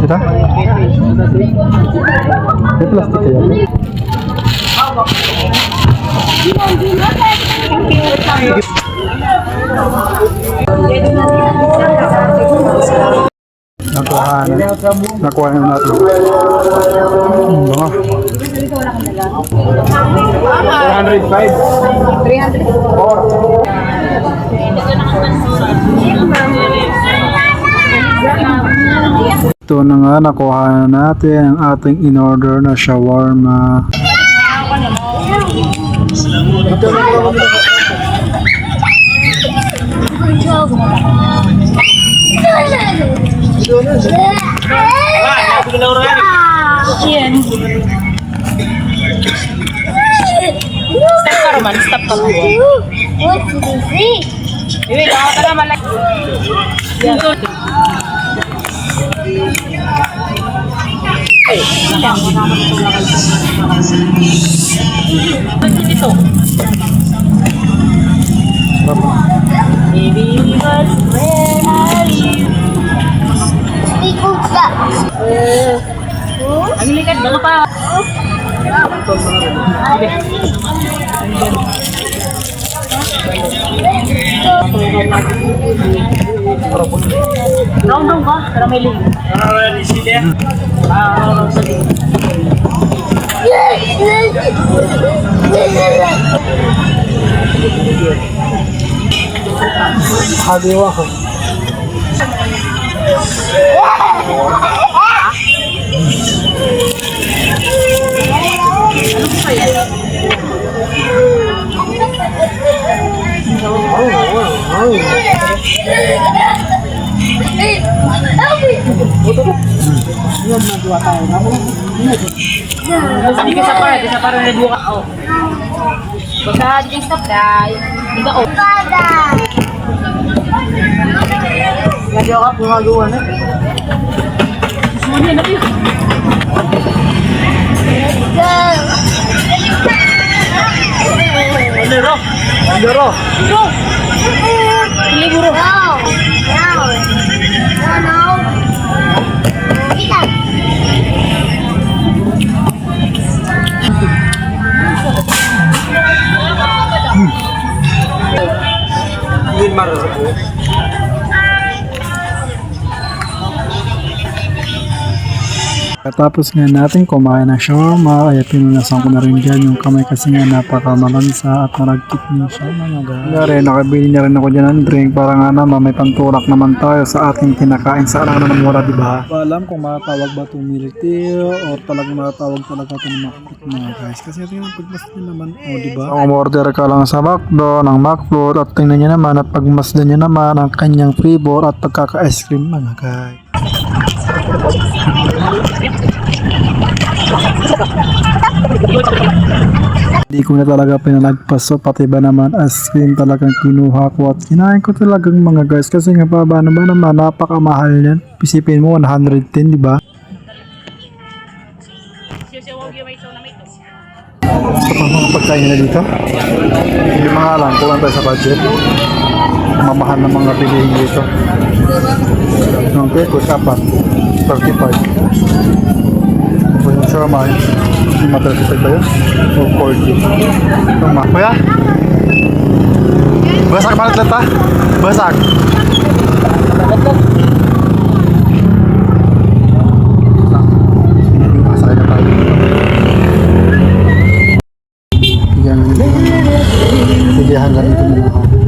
Kita? May plastic kaya? Nakuha na natin. Baka. 405. 300. Ito na nga, nakuha na natin ang ating in-order na shawarma. Stop ka Roman, stop ka. What's this? Iwi, kaya ka na malaki. Ito. Baby, but where are you? Ang likat na pa. Round ka, karameli. Hadiwa ko. Hindi ka sa para na buka. Oh. Basta di stop dai. Hindi ka oh. Medyo ka gumagawa na. Sumunod na tayo. Lero. Lero. Lero. Liburo. Tapos nga natin kumain ng shawarma, kaya pinunasan ko na rin dyan yung kamay kasi nga napakamalansa at naragkit niya siya mga guys. Kaya nakabili niya rin ako dyan ng drink para nga naman may pantulak naman tayo sa ating kinakain sa araw na mura, diba? Ba alam kung matawag ba itong milk tea o talagang matawag talaga itong McFruit mga guys. Kasi ito yung pagmasdan naman, o diba? Kung umorder ka lang sa McDo ng McFruit at tingnan niya naman at pagmasdan niya naman ang kanyang flavor at pagkaka-ice cream mga guys. Hindi ko na talaga pinalagpas, so pati ba naman ice cream talagang kinuha ko at kinain ko talagang mga guys kasi nga pa ba naman napakamahal yan. Isipin mo 110, di ba? Ito pa mga pagkain na dito. Hindi mga lang, kulang tayo sa budget. Mamahal na mga bilihin dito. Okay, kung sapat 35. Kung yung shawarma yung matrasipag ba yun? O 40. Tama. Kuya? Basag pa natin ta? Basag. Masakay na tayo. Yan. Sige hanggang ito muna.